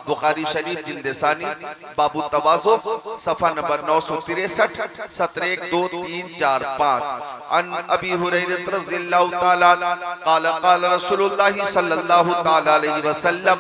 बुखारी शरीफ जिल्द सानी बाबू तवाज़ो सफ़ा नंबर 963 सत्र 1 2 3 4 5 अन अबी हुरैरा रज़ियल्लाहु ताला क़ाल क़ाल रसूलुल्लाह सल्लल्लाहु ताला अलैहि वसल्लम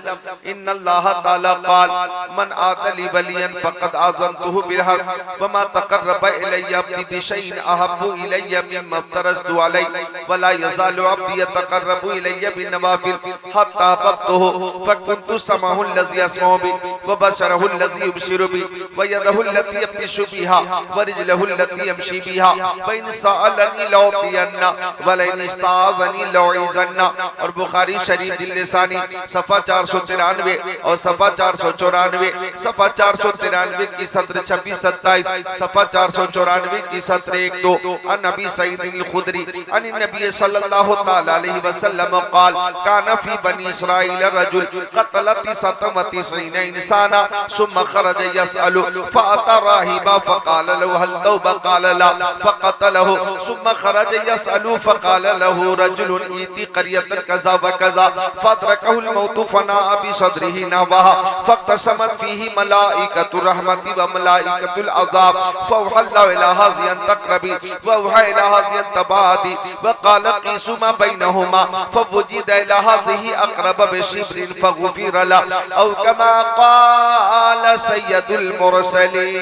इन्नल्लाह ताला क़ाल मन आदली वलियन फ़क़द आज़नतुहु बिल हर्ब वमा तक़र्रबा इलैया अब्दी बिशैइन अहब्बु इलैया मिम्मा अफ़्तरज़तु अलैहि वला यज़ालु अब्दी यतक़र्रबु इलैया बिन्नवाफ़िल हत्ता अहबब्तुहु फ़कुन्तु समाहु लज़ी अस्माउ बि व बशरहु लज़ी युबशिरु बि व यदहु लती यब्तिशु बिहा व रिजलहु लती यमशी बिहा व इन सअलनी लौतियन्ना व लइन इस्ताज़नी लौइज़न्ना। और बुखारी शरीफ जिल्द सानी सफ़ा 493 और सफ़ा 494, सफ़ा 493 की सत्र 26-27, सफ़ा 494 की सत्र 1-2 अन नबी सईद अल खुदरी अन नबी सल्लल्लाहु तआला अलैहि वसल्लम क़ाल काना फी बनी इस्राईल रजुल क़तलत सतमति सईन इंसाना सुम्मा खरज यसअलु फअता राहिबा फ़क़ाल लहु हल तौबा क़ाल ला फ़क़तलहु सुम्मा खरज यसअलु फ़क़ाल लहु रजुलुन इति क़रियतन कज़ा व कज़ा फ़अदरकहुल मौत फ़नाअ बिसद्रिही नहवहा फ़क़तसमत फ़ीही मलाइकतुर रहमति व मलाइकतुल अज़ाब फ़अवहल्लाहु इला हाज़ियन तक़रबी व अवहा इला हाज़ियन तबादी व क़ाल क़ीसु मा बैनहुमा फ़वुजिद इला हाज़िही अक़रब बिशिब्रिन फ़ग़ुफ़िर ला औ कमा क़ाल सय्यदुल मुरसलीन।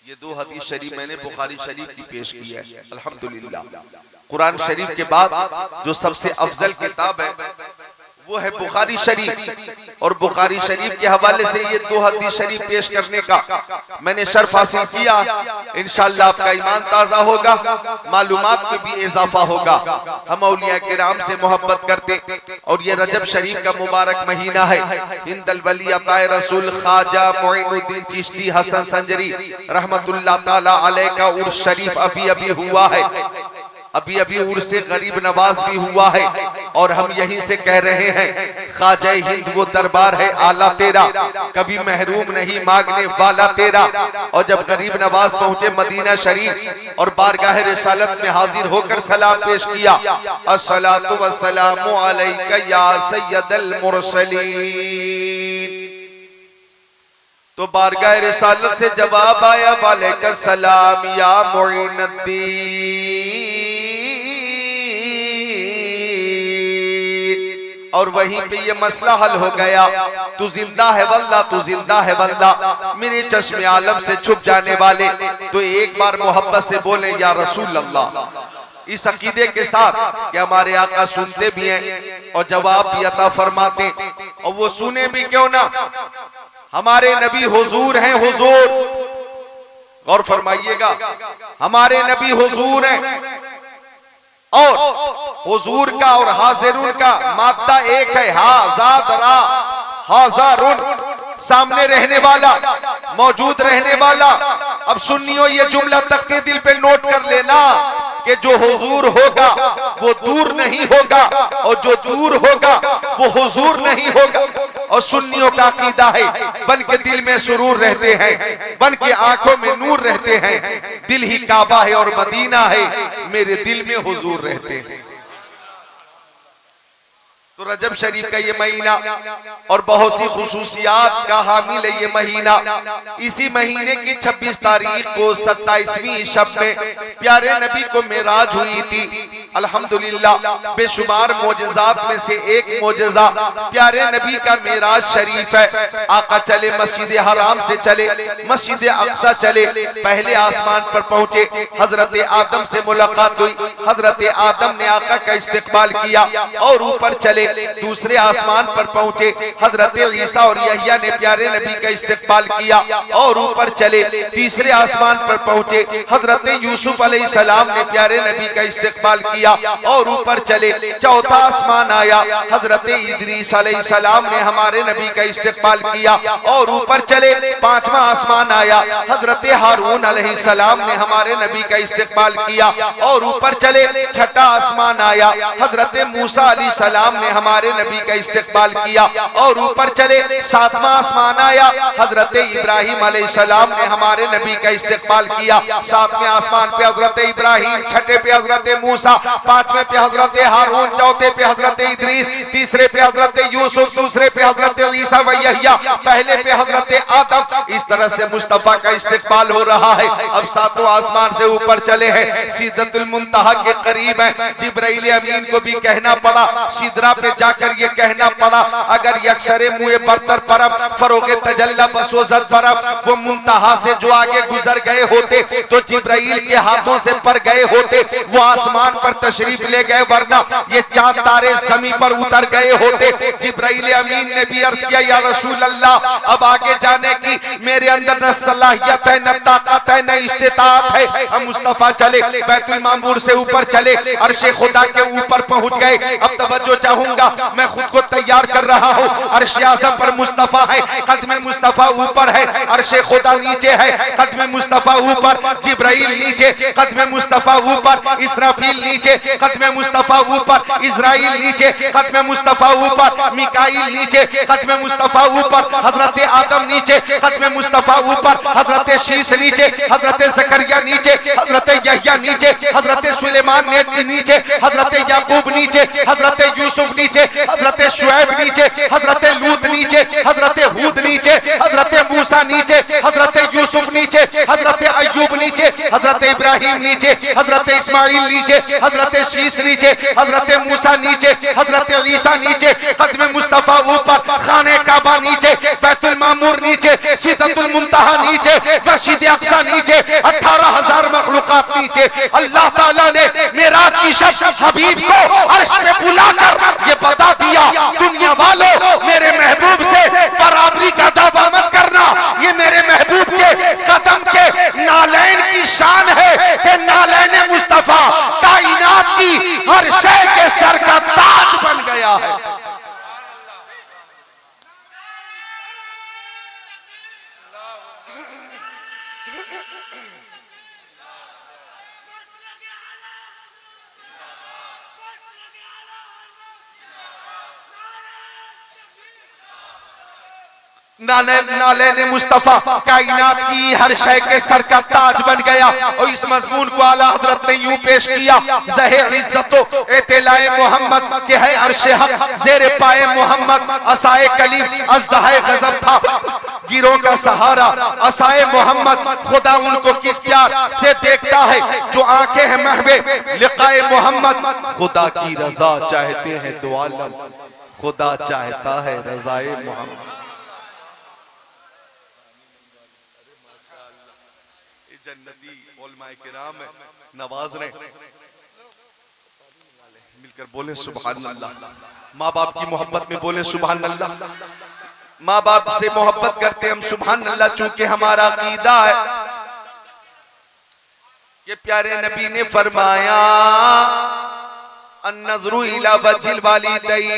ये दो हदीस शरीफ मैंने बुखारी शरीफ की पेश की है। अल्हम्दुलिल्लाह। कुरान शरीफ के बाद जो सबसे अफजल किताब है वो है बुखारी शरीफ, और बुखारी शरीफ के हवाले से ये दो हदीस शरीफ पेश करने का मैंने शर्फ हासिल किया। इंशाअल्लाह आपका ईमान ताज़ा होगा, मालूमात में भी इजाफा होगा। हम औलिया किराम से मोहब्बत करते, और ये रजब शरीफ का मुबारक महीना है। हिंदल वली अताए रसूल ख्वाजा मोइनुद्दीन चिश्ती हसन संजरी रहमतुल्लाह ताला अलैह का उर्स शरीफ अभी अभी हुआ है, अभी अभी उर्स से गरीब नवाज भी हुआ है। और हम यहीं से कह रहे हैं ख्वाजा हिंद वो दरबार है आला तेरा, कभी महरूम नहीं मांगने वाला तेरा। और जब गरीब नवाज पहुंचे मदीना शरीफ और बारगाह रिसालत में हाजिर होकर सलाम पेश किया, अस्सलातु वस्सलामु अलैका या सय्यदल मुरसलीन, तो बारगाह रिसालत से जवाब आया वालेकुम सलाम या मुइनुद्दीन। और वहीं पे ये मसला हल हो गया, तू जिंदा है वल्ला, तू जिंदा है वल्ला, मेरे चश्मे आलम से छुप जाने वाले। तो एक बार मोहब्बत से बोले या रसूल अल्लाह, इस अकीदे के साथ कि हमारे आका सुनते भी हैं और जवाब भी अता फरमाते, और वो सुने भी क्यों ना, हमारे नबी हुजूर हैं, हुजूर। गौर फरमाइएगा, हमारे नबी हुजूर हैं, और हुजूर का और हाजिरुन का मादा एक है, हाज़ादरा हाज़ारुन, सामने रहने वाला, मौजूद रहने वाला। अब सुन्नियों ये जुमला तख्ते दिल पे नोट कर लेना कि जो हुजूर होगा वो दूर नहीं होगा, और जो दूर होगा वो हुजूर नहीं होगा। और सुन्नियों का अकीदा है बन के दिल में सुरूर रहते हैं, बन के आंखों में नूर रहते हैं, दिल ही काबा है और मदीना है, मेरे दिल में हुजूर रहते हैं। तो रजब शरीफ का ये महीना और बहुत सी खुसूसियात का हामिल है ये महीना। इसी महीने की 26 तारीख को 27वीं शब में प्यारे नबी को मेराज हुई थी। अल्हम्दुलिल्लाह, बेशुमार मोजज़ात में से एक मोजज़ा प्यारे नबी का मेराज शरीफ है। आका चले मस्जिद हराम से चले, मस्जिद अक्सा चले, पहले आसमान पर पहुंचे, हजरत आदम से मुलाकात हुई, हजरत आदम ने आका का इस्तकबाल किया, और ऊपर चले दूसरे आसमान पर पहुंचे, हजरत ईसा और यहया ने प्यारे नबी का इस्तकबाल किया, और ऊपर चले तीसरे आसमान पर पहुंचे, हजरत यूसुफ अलैहिस्सलाम ने प्यारे नबी का इस्तकबाल किया, किया और ऊपर चले। चौथा आसमान आया, हजरत इदरीस अलैहिस्सलाम ने हमारे नबी का इस्तेकबाल किया और ऊपर चले। पांचवा आसमान आया, हजरत हारून अलैहिस्सलाम ने हमारे नबी का इस्तेकबाल किया और ऊपर चले। छठा आसमान आया, हजरत मूसा अलैहिस्सलाम ने हमारे नबी का इस्तेकबाल किया और ऊपर चले। सातवां आसमान आया, हजरत इब्राहिम अलैहिस्सलाम ने हमारे नबी का इस्तेकबाल किया। सातवें आसमान पे हजरत इब्राहिम, छठे पे हजरत मूसा, पांचवें पे हजरत हारून, चौथे पे हजरत इदरीस, तीसरे पे हजरत यूसुफ, दूसरे पे हजरत ईसा व यहया, पहले पे हजरत आदम। इस तरह से मुस्तफा का इस्तेकबाल हो रहा है। अब सातों आसमान से ऊपर चले हैं, सिदरतुल मुंतहा के करीब है। जिब्राइल अमीन को भी कहना पड़ा, सिदरा पे जाकर ये कहना पड़ा, अगर यक्सरे मुए बरतर परम फरोगे तजल्ला बसोजत परम, वो मुंतहा से जो आगे गुजर गए होते तो जिब्राइल के हाथों से पर गए होते, वो आसमान पर तशरीफ ले गए, वरना ये चांद तारे जमीन पर उतर गए होते। जिब्राइल अमीन ने भी अर्ज किया, या रसूल अल्लाह, अब आगे जाने की मेरे अंदर न सलाहियत है, न ताकत है, न इस्तिताअत है। हम मुस्तफा चले, बैतुल मामूर से ऊपर चले, अर्शे खुदा के ऊपर पहुंच गए। अब तवज्जो चाहूंगा, मैं खुद को तैयार कर रहा हूं। अर्शे आज़म पर मुस्तफा है, कदम मुस्तफा ऊपर है, अर्शे खुदा नीचे है, कदम मुस्तफा ऊपर, जिब्राइल नीचे, कदम मुस्तफा ऊपर, इसराफील नीचे, कदम मुस्तफा ऊपर, इजराइल नीचे, कदम मुस्तफा ऊपर, मिकाईल नीचे, कदम मुस्तफा ऊपर, हजरत आदम नीचे, कदम मुस्तफा ऊपर, हजरत शीश नीचे, हजरत जकरिया नीचे, हजरत यहया नीचे, हजरत सुलेमान नीचे, हजरत याकूब नीचे, हजरत यूसुफ नीचे, हजरत शुएब नीचे, हजरत लूत नीचे, हजरत हूद नीचे, हजरत मूसा नीचे, हजरत यूसुफ नीचे, हजरत अय्यूब नीचे, हजरत इब्राहिम नीचे, हजरत इस्माइल नीचे, हजरत शीश नीचे, हजरत मूसा नीचे, हजरत ईसा नीचे, कदम मुस्तफा ऊपर, खाने काबा नीचे, बैतुल मामूर नीचे, सिदरतुल मुंतहा नीचे, मस्जिद अक्सा नीचे, 18,000 मखलूकात नीचे। अल्लाह ताला ने मेराज की शब हबीब को अर्श पे बुलाकर ये बता दिया, दुनिया वालों, मेरे महबूब से बराबरी का दावा मत करना। ये मेरे महबूब के कदम के नालैन की शान है कि नालैन मुस्तफा कायनात की हर शय के सर का ताज बन गया है। नाले मुस्तफा कायनात की हर शय के सर का ताज बन गया। और इस मजमून को आला हजरत ने यूं पेश किया, ज़हे इज्जतो एतलाए मोहम्मद के है अर्शे हक, ज़ेरे पाए मोहम्मद असाए कलीम अज़दाए गज़ब था, गिरों का सहारा असाए मोहम्मद। खुदा उनको किस प्यार से देखता है जो आंखें हैं महवे लिकाए मोहम्मद। खुदा की रजा चाहते हैं दो आलम, खुदा चाहता है रजाए मोहम्मद। जन्नती उलमाए किराम नवाज ने मिलकर बोले सुभान अल्लाह। माँ बाप की मोहब्बत में बोले सुभान अल्लाह। माँ बाप से मोहब्बत करते हम सुभान अल्लाह, चूंकि हमारा अकीदा है कि प्यारे नबी ने फरमाया, अन्नज़रु इला वजिल वालिदैन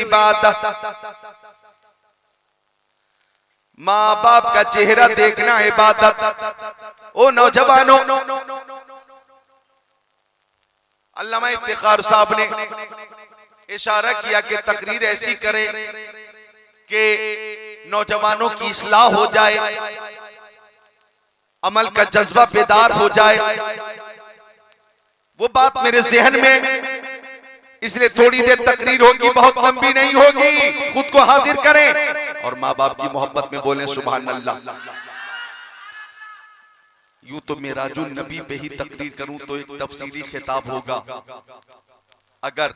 इबादत, माँ बाप का चेहरा देखना इबादत। ओ नौजवानों, अल्लामा इफ्तिखार साहब ने इशारा किया कि तकरीर ऐसी करे कि नौजवानों की इस्लाह हो जाए, अमल का जज्बा बेदार हो जाए। वो बात मेरे जहन में, इसलिए थोड़ी देर तकरीर होगी, बहुत लंबी नहीं होगी। खुद को हाजिर करें और माँ बाप की मोहब्बत में बोलें सुभान अल्लाह। यूं तो मिराजुन नबी पे ही तकरीर करूं तो एक तफसीली खिताब होगा। अगर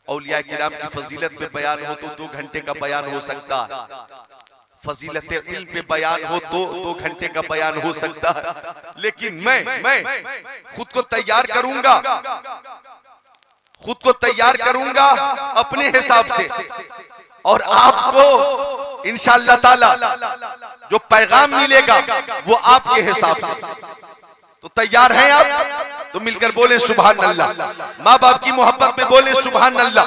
औलिया किराम की फजीलत पे बयान हो तो 2 घंटे का बयान हो सकता है, फजीलत इल्म पे बयान हो तो 2 घंटे का बयान हो सकता है। लेकिन मैं खुद को तैयार करूंगा, खुद को तैयार करूंगा अपने हिसाब से, और आपको इंशाअल्लाह ताला जो पैगाम मिलेगा वो आपके हिसाब से। तो तैयार हैं आप? तो मिलकर बोले सुभान अल्लाह। माँ बाप की मोहब्बत में बोले सुभान अल्लाह।